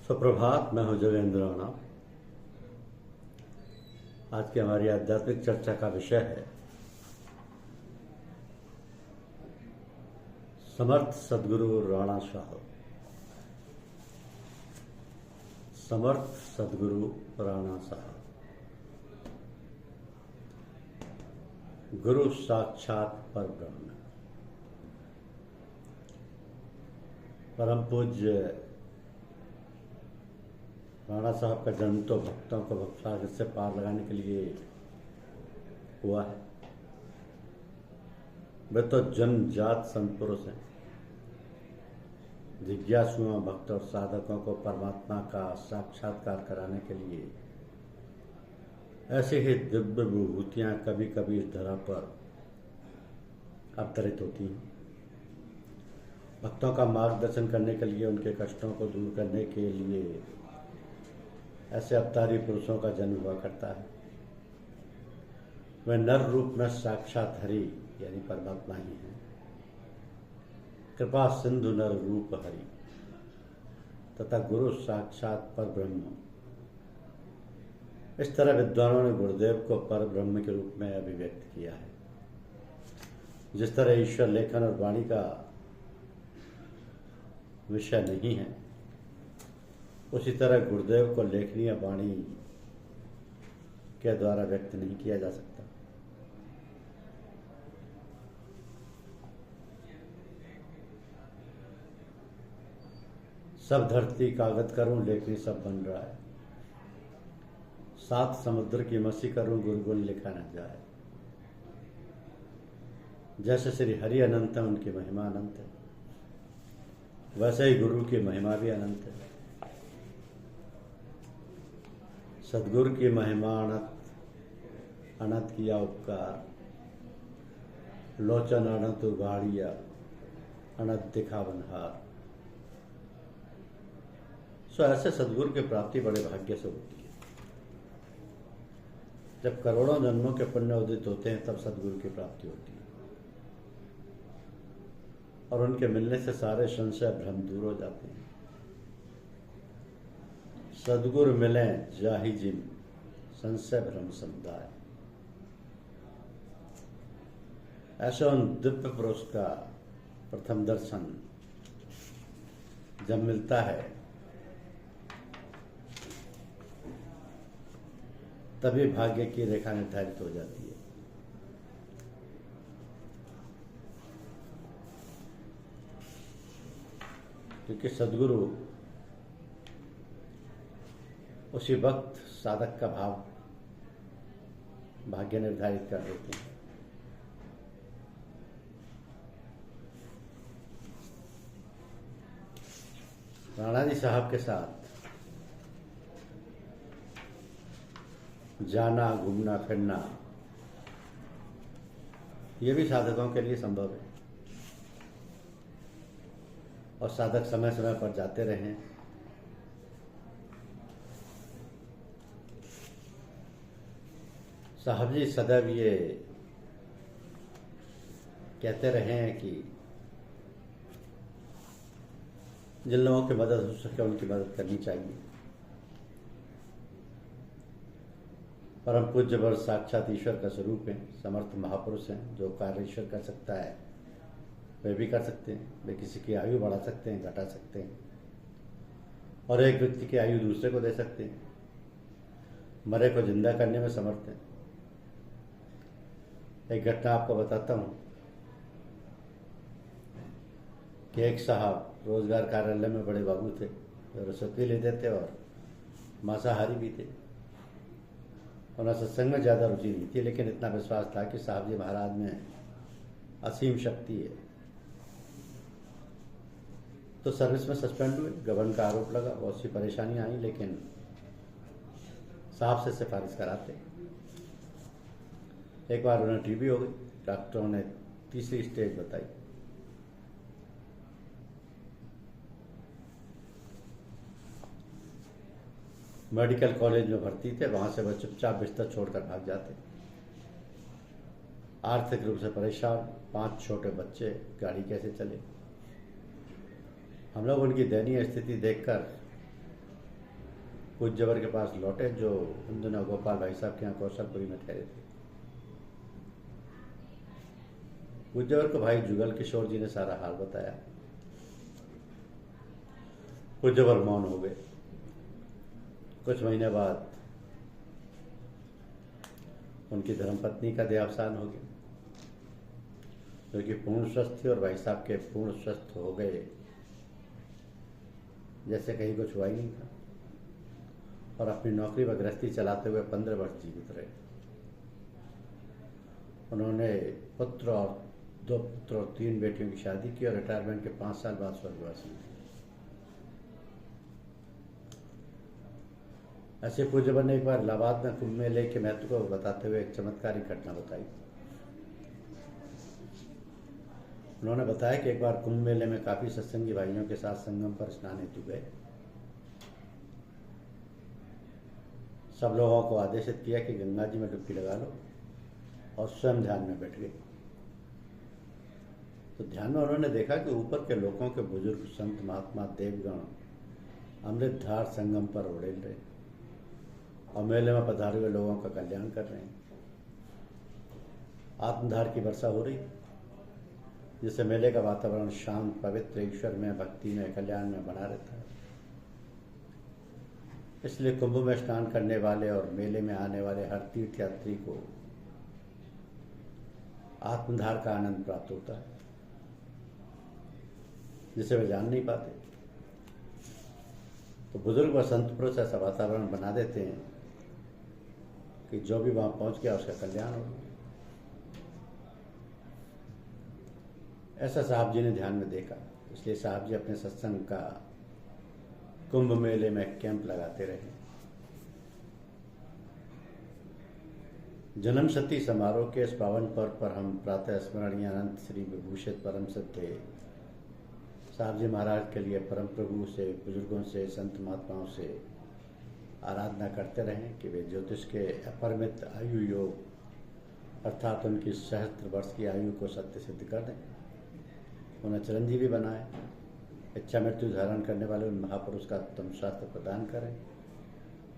सुप्रभात। मैं हूं जोगेंद्र राणा। आज की हमारी आध्यात्मिक चर्चा का विषय है समर्थ सदगुरु राणा साहब। समर्थ सदगुरु राणा साहब, गुरु साक्षात पर ब्रह्म। परम पूज्य राणा साहब का जन्म तो भक्तों को भक्तसागर से पार लगाने के लिए हुआ है। वे तो जन्मजात संत पुरुष हैं। जिज्ञासुओं, भक्त और साधकों को परमात्मा का साक्षात्कार कराने के लिए ऐसी ही दिव्य विभूतियां कभी कभी इस धरा पर अवतरित होती हैं। भक्तों का मार्गदर्शन करने के लिए, उनके कष्टों को दूर करने के लिए ऐसे अवतारी पुरुषों का जन्म हुआ करता है। वे नर रूप में साक्षात हरि यानी परमात्मा ही हैं। कृपा सिंधु नर रूप हरि तथा गुरु साक्षात पर ब्रह्म। इस तरह विद्वानों ने गुरुदेव को पर ब्रह्म के रूप में अभिव्यक्त किया है। जिस तरह ईश्वर लेखन और वाणी का विषय नहीं है, उसी तरह गुरुदेव को लेखनीय वाणी के द्वारा व्यक्त नहीं किया जा सकता। सब धरती कागज करूं, लेखनी सब बन रहा है। सात समुद्र की मसी करूं, गुरुगुण लिखा न जाए। जैसे श्री हरि अनंत है, उनकी महिमा अनंत है, वैसे ही गुरु की महिमा भी अनंत है। सदगुरु की महिमा अनंत, अनंत किया उपकार, लोचन अनंत उगाड़िया, अनंत दिखा बनहार। सो ऐसे सदगुरु की प्राप्ति बड़े भाग्य से होती है। जब करोड़ों जन्मों के पुण्य उदित होते हैं, तब सदगुरु की प्राप्ति होती है और उनके मिलने से सारे संशय भ्रम दूर हो जाते हैं। सदगुरु मिले जाहि जिम, संशय भ्रम समुदाय। ऐसे उन दिव्य पुरुष का प्रथम दर्शन जब मिलता है, तभी भाग्य की रेखा निर्धारित हो जाती है। क्योंकि सदगुरु उसी वक्त साधक का भाग्य निर्धारित कर देते हैं। राणा जी साहब के साथ जाना, घूमना फिरना, ये भी साधकों के लिए संभव है और साधक समय समय पर जाते रहें। साहब जी सदैव ये कहते रहे हैं कि जिन लोगों की मदद हो सके उनकी मदद करनी चाहिए। परम पूज्य वर साक्षात ईश्वर का स्वरूप है, समर्थ महापुरुष हैं। जो कार्य ईश्वर कर सकता है वे भी कर सकते हैं। वे किसी की आयु बढ़ा सकते हैं, घटा सकते हैं और एक व्यक्ति की आयु दूसरे को दे सकते हैं। मरे को जिंदा करने में समर्थ हैं। एक घटना आपको बताता हूँ कि एक साहब रोजगार कार्यालय में बड़े बाबू थे, जो रसोई लेते थे और मांसाहारी भी थे। उन्हें सत्संग में ज़्यादा रुचि नहीं थी, लेकिन इतना विश्वास था कि साहब जी महाराज में असीम शक्ति है। तो सर्विस में सस्पेंड हुए, गबन का आरोप लगा, बहुत सी परेशानियां आई, लेकिन साहब से सिफारिश कराते। एक बार उन्हें टीबी हो गई। डॉक्टरों ने तीसरी स्टेज बताई। मेडिकल कॉलेज में भर्ती थे, वहां से वह चुपचाप बिस्तर छोड़कर भाग जाते। आर्थिक रूप से परेशान, 5 छोटे बच्चे, गाड़ी कैसे चले। हम लोग उनकी दयनीय स्थिति देखकर पूज्यवर के पास लौटे, जो उन दिनों गोपाल भाई साहब के यहाँ कौशलपुरी में ठहरे थे। पूज्यवर को भाई जुगल किशोर जी ने सारा हाल बताया। पूज्यवर मौन हो गए। कुछ महीने बाद उनकी धर्मपत्नी का देहावसान हो गया, जो कि पूर्ण स्वस्थ थी, और भाई साहब के पूर्ण स्वस्थ हो गए जैसे कहीं कुछ हुआ ही नहीं था, और अपनी नौकरी व गृहस्थी चलाते हुए 15 वर्ष जीवित रहे। उन्होंने पुत्र और 2 पुत्र और 3 बेटियों की शादी की और रिटायरमेंट के 5 साल बाद स्वर्गवासी हुए। ऐसे पूज्यवर ने एक बार इलाहाबाद में कुंभ मेले के महत्व को बताते हुए एक चमत्कारिक घटना बताई। उन्होंने बताया कि एक बार कुंभ मेले में काफी सत्संगी भाइयों के साथ संगम पर स्नान हेतु गए। सब लोगों को आदेशित किया कि गंगा जी में डुबकी लगा लो, और स्वयं ध्यान में बैठ गए। तो ध्यान में उन्होंने देखा कि ऊपर के लोगों के बुजुर्ग संत महात्मा देवगण अमृत धार संगम पर उड़ेल रहे और मेले में पधारे हुए लोगों का कल्याण कर रहे हैं। आत्मधार की वर्षा हो रही, जिससे मेले का वातावरण शांत, पवित्र, ईश्वर में, भक्ति में, कल्याण में बना रहता है। इसलिए कुंभ में स्नान करने वाले और मेले में आने वाले हर तीर्थ यात्री को आत्मधार का आनंद प्राप्त होता है, जिसे वे जान नहीं पाते। तो बुजुर्ग व संत पुरुष ऐसा वातावरण बना देते हैं कि जो भी वहां पहुंच गया उसका कल्याण हो। ऐसा साहब जी ने ध्यान में देखा, इसलिए साहब जी अपने सत्संग का कुंभ मेले में कैंप लगाते रहे। जन्म शती समारोह के इस पावन पर्व पर हम प्रातः स्मरणीय अनंत श्री विभूषित परम सत्य साहब जी महाराज के लिए परम प्रभु से, बुजुर्गों से, संत महात्माओं से आराधना करते रहें कि वे ज्योतिष के अपरिमित आयु योग अर्थात उनकी सहस्त्र वर्ष की आयु को सत्य सिद्ध कर दें, उन्हें चिरंजीवी बनाएं, इच्छा मृत्यु धारण करने वाले उन महापुरुष का उत्तम स्वास्थ्य प्रदान करें,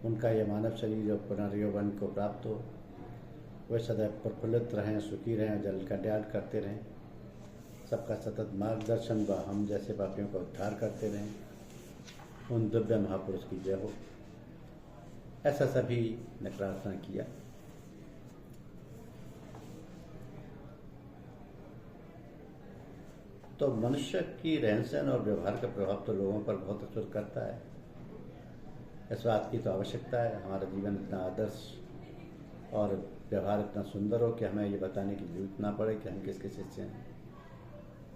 उनका यह मानव शरीर जो पुनर्यौवन को प्राप्त हो, वे सदैव प्रफुल्लित रहें, सुखी रहें, जल कल्याण करते रहें, सबका सतत मार्गदर्शन व हम जैसे पापियों का उद्धार करते रहें, उन दिव्य महापुरुष की जय हो। ऐसा सभी ने प्रार्थना किया। तो मनुष्य की रहन सहन और व्यवहार का प्रभाव तो लोगों पर बहुत असर करता है। इस बात की तो आवश्यकता है हमारा जीवन इतना आदर्श और व्यवहार इतना सुंदर हो कि हमें ये बताने की जरूरत ना पड़े कि हम किसके शिष्य हैं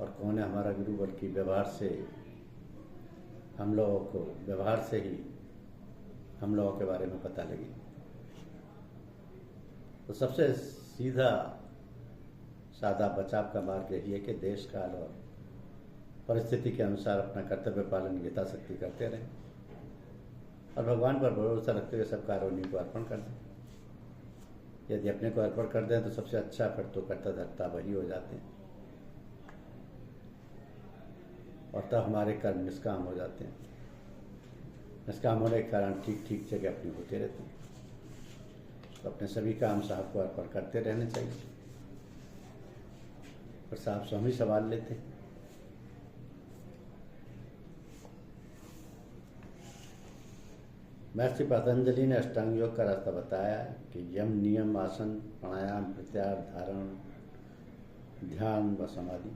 और कौन है हमारा गुरु, बल्कि व्यवहार से हम लोगों को, व्यवहार से ही हम लोगों के बारे में पता लगे। तो सबसे सीधा सादा बचाव का मार्ग यही है कि देश काल और परिस्थिति के अनुसार अपना कर्तव्य पालन यथाशक्ति करते रहें और भगवान पर भरोसा रखते हुए सब कार्य उन्हीं को अर्पण कर दें। यदि अपने को अर्पण कर दें तो सबसे अच्छा फिर तो कर्ता धर्ता वही हो जाते हैं और तब हमारे कर्म निष्काम हो जाते हैं। निष्काम होने के कारण ठीक ठीक जगह अपनी होते रहते हैं। तो अपने सभी काम साहब को अर्पण करते रहने चाहिए। और साहब स्वयं सवाल लेते हैं। महर्षि पतंजलि ने अष्टांग योग का रास्ता बताया कि यम, नियम, आसन, प्राणायाम, प्रत्याहार, धारण, ध्यान व समाधि।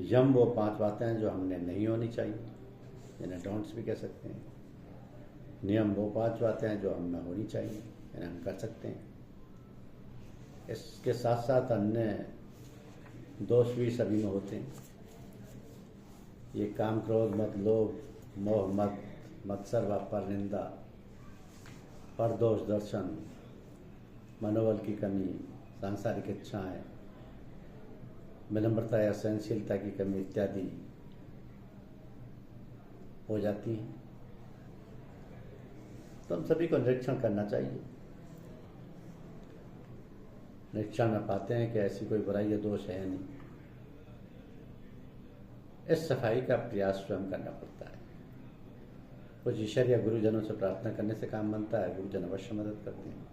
यम वो 5 बातें हैं जो हमने नहीं होनी चाहिए, जिन्हें डोंट्स भी कह सकते हैं। नियम वो 5 बातें हैं जो हमें होनी चाहिए, जिन्हें हम कर सकते हैं। इसके साथ साथ अन्य दोष भी सभी में होते हैं। ये काम, क्रोध, मत, लोभ, मोह, मत, मत्सर व परनिंदा, परदोष दर्शन, मनोबल की कमी, सांसारिक इच्छाएं, विनम्रता या सहनशीलता की कमी इत्यादि हो जाती हैं। तो हम सभी को निरीक्षण करना चाहिए। निरीक्षण में पाते हैं कि ऐसी कोई बुराई या दोष है नहीं। इस सफाई का प्रयास स्वयं करना पड़ता है। कुछ ईश्वर या गुरुजनों से प्रार्थना करने से काम बनता है, गुरुजन अवश्य मदद करते हैं।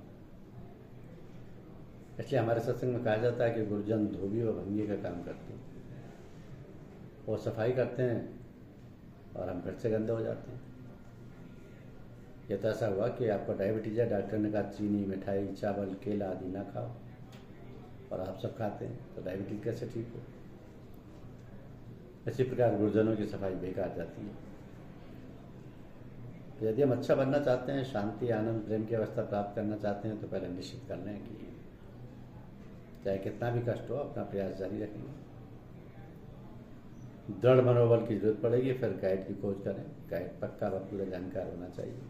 इसलिए हमारे सत्संग में कहा जाता है कि गुरुजन धोबी व भंगी का काम करते हैं। वो सफाई करते हैं और हम फिर से गंदे हो जाते हैं। यह तो ऐसा हुआ कि आपको डायबिटीज है, डॉक्टर ने कहा चीनी, मिठाई, चावल, केला आदि ना खाओ, और आप सब खाते हैं, तो डायबिटीज कैसे ठीक हो? इसी प्रकार गुरुजनों की सफाई बेकार जाती है। तो यदि हम अच्छा बनना चाहते हैं, शांति, आनंद, प्रेम की अवस्था प्राप्त करना चाहते हैं, तो पहले निश्चित कर लें कि चाहे कितना भी कष्ट हो अपना प्रयास जारी रखेंगे। दृढ़ मनोबल की जरूरत पड़ेगी, फिर गाइड की खोज करें। गाइड पक्का व पूरा जानकार होना चाहिए।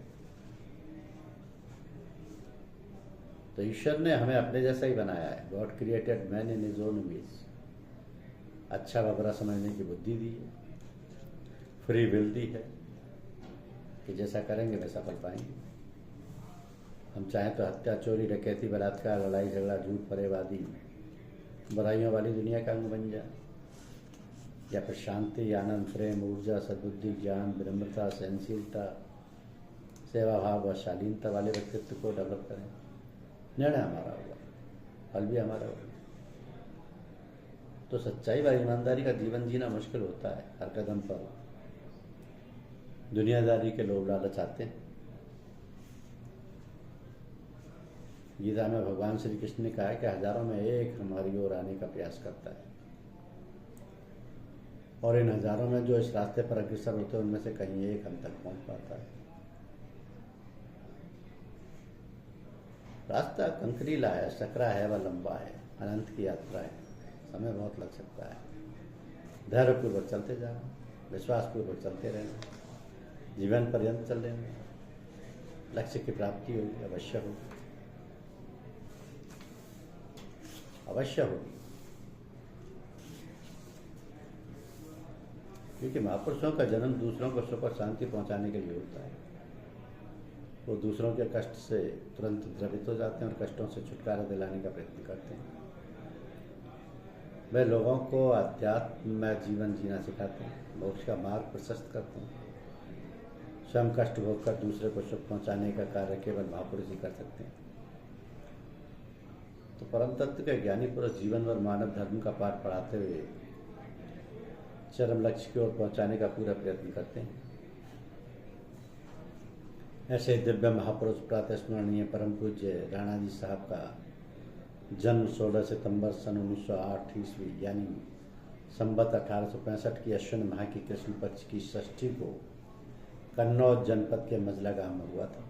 तो ईश्वर ने हमें अपने जैसा ही बनाया है। God created man in his own image. अच्छा व बुरा समझने की बुद्धि दी है, फ्री विल दी है कि जैसा करेंगे वैसा फल पाएंगे। हम चाहें तो हत्या, चोरी, डकैती, बलात्कार, लड़ाई झगड़ा, झूठ, फरेबादी, बुराइयों वाली दुनिया का अंग बन जाए, या फिर शांति, आनंद, प्रेम, ऊर्जा, सद्बुद्धि, ज्ञान, विनम्रता, सहनशीलता, सेवा भाव व शालीनता वाले व्यक्तित्व को डेवलप करें। निर्णय हमारा होगा, फल भी हमारा होगा। तो सच्चाई व ईमानदारी का जीवन जीना मुश्किल होता है। हर कदम पर दुनियादारी के लोभ लालच आते हैं। गीता में भगवान श्री कृष्ण ने कहा है कि हजारों में एक हमारी ओर आने का प्रयास करता है, और इन हजारों में जो इस रास्ते पर अग्रसर होते हैं उनमें से कहीं एक हम तक पहुंच पाता है। रास्ता कंकरीला है, सकरा है व लंबा है, अनंत की यात्रा है, समय बहुत लग सकता है। धैर्यपूर्वक चलते जाना, विश्वासपूर्वक चलते रहना, जीवन पर्यंत चल लेना, लक्ष्य की प्राप्ति होगी, अवश्य होगी, अवश्य होगी। क्योंकि महापुरुषों का जन्म दूसरों को सुख और शांति पहुंचाने के लिए होता है। वो दूसरों के कष्ट से तुरंत द्रवित हो जाते हैं और कष्टों से छुटकारा दिलाने का प्रयत्न करते हैं। वे लोगों को अध्यात्म में जीवन जीना सिखाते हैं, मोक्ष का मार्ग प्रशस्त करते हैं। स्वयं कष्ट भोग कर दूसरे को सुख पहुंचाने का कार्य केवल महापुरुष ही कर सकते हैं। तो परम तत्व के ज्ञानी पुरुष जीवन भर मानव धर्म का पाठ पढ़ाते हुए चरम लक्ष्य की ओर पहुंचाने का पूरा प्रयत्न करते हैं। ऐसे दिव्य महापुरुष प्रातः स्मरणीय परम पूज्य राणा जी साहब का जन्म 16 सितंबर सन 1908 ईस्वी यानी संवत 1865 की अश्विन माह की कृष्ण पक्ष की षष्ठी को कन्नौज जनपद के मजला गांव में हुआ था।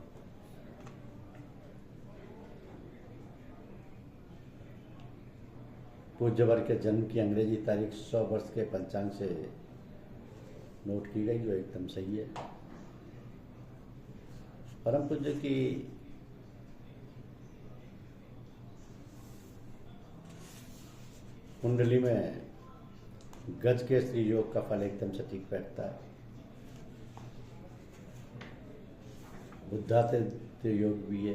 पूज्य वर्ग के जन्म की अंग्रेजी तारीख 100 वर्ष के पंचांग से नोट की गई, जो एकदम सही है। परम पूज्य की कुंडली में गज के श्री योग का फल एकदम सटीक बैठता है। बुद्धादित्य योग भी है।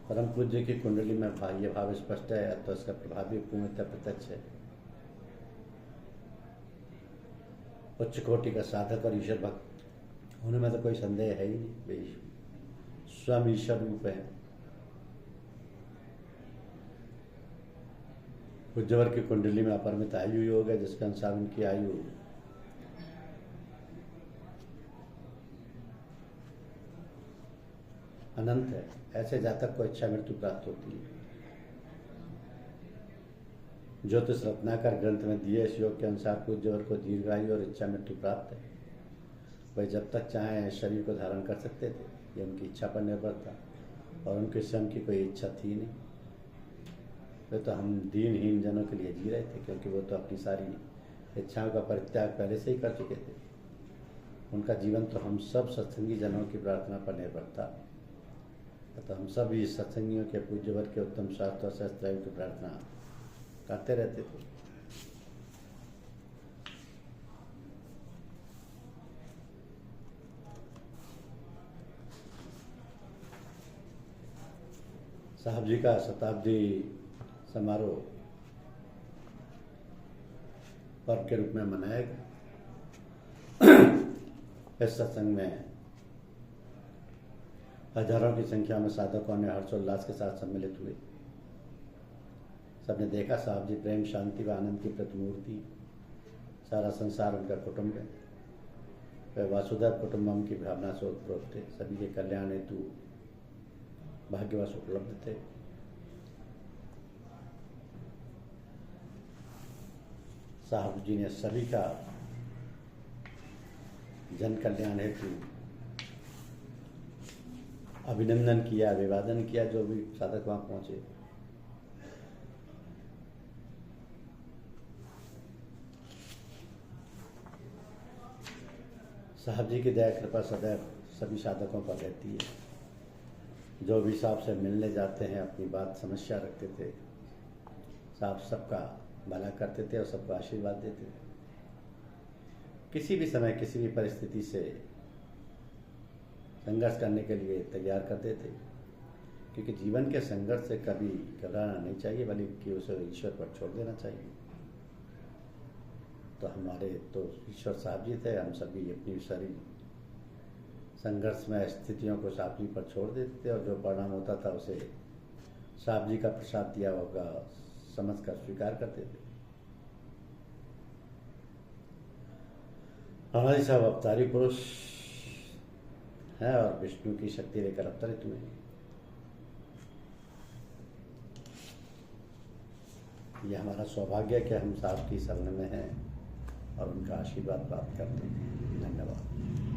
परम पूज्य की कुंडली में बाह्य भाव स्पष्ट है, तो इसका प्रभाव भी पूर्णतः प्रत्यक्ष है। उच्च कोटि का साधक और ईश्वर भक्त होने में तो कोई संदेह है ही नहीं। वे स्वयं ईश्वर रूप है। पूज्यवर की कुंडली में अपरिमित आयु योग है, जिसके अनुसार उनकी आयु अनंत है। ऐसे जातक को इच्छा मृत्यु प्राप्त होती है। ज्योतिष रत्नाकर ग्रंथ में दिए इस योग के अनुसार पूज्यवर को दीर्घायु और इच्छा मृत्यु प्राप्त है। वह जब तक चाहे शरीर को धारण कर सकते थे, ये उनकी इच्छा पर निर्भर था, और उनके स्वयं की कोई इच्छा थी नहीं। वे तो हम दीनहीन जनों के लिए जी रहे थे, क्योंकि वो तो अपनी सारी इच्छाओं का परित्याग पहले से ही कर चुके थे। उनका जीवन तो हम सब सत्संगी जनों की प्रार्थना पर निर्भर था। तो हम सब इस सत्संगियों के पूज्यवर के उत्तम स्वास्थ्य और सहस्त्रायु की प्रार्थना करते रहते थे। साहब जी का शताब्दी समारोह पर्व के रूप में मनाया गया। इस सत्संग में हजारों की संख्या में साधकों ने हर्षोल्लास के साथ सम्मिलित हुए। सबने देखा साहब जी प्रेम, शांति व आनंद की प्रतिमूर्ति, सारा संसार उनका कुटुंब है। वे वासुदेव कुटुंबम की भावना से उत्प्रोत थे, सभी के कल्याण हेतु भाग्यवश उपलब्ध थे। साहब जी ने सभी का जन कल्याण हेतु अभिनंदन किया, अभिवादन किया, जो भी साधक वहां पहुंचे। साहब जी की दया कृपा सदैव सभी साधकों पर रहती है। जो भी साहब से मिलने जाते हैं अपनी बात समस्या रखते थे, साहब सबका भला करते थे और सबको आशीर्वाद देते थे। किसी भी समय किसी भी परिस्थिति से संघर्ष करने के लिए तैयार करते थे, क्योंकि जीवन के संघर्ष से कभी घबराना नहीं चाहिए, बल्कि उसे ईश्वर पर छोड़ देना चाहिए। तो हमारे तो ईश्वर साहब जी थे, हम सभी अपनी सारी संघर्षमय स्थितियों को साहब जी पर छोड़ देते थे और जो परिणाम होता था उसे साहब जी का प्रसाद दिया होगा समझकर स्वीकार करते थे। हमारे साहब अवतारी पुरुष हैं और विष्णु की शक्ति लेकर अवतरित हुए हैं। यह हमारा सौभाग्य है कि हम साहब की शरण में हैं और उनका आशीर्वाद प्राप्त करते हैं। धन्यवाद।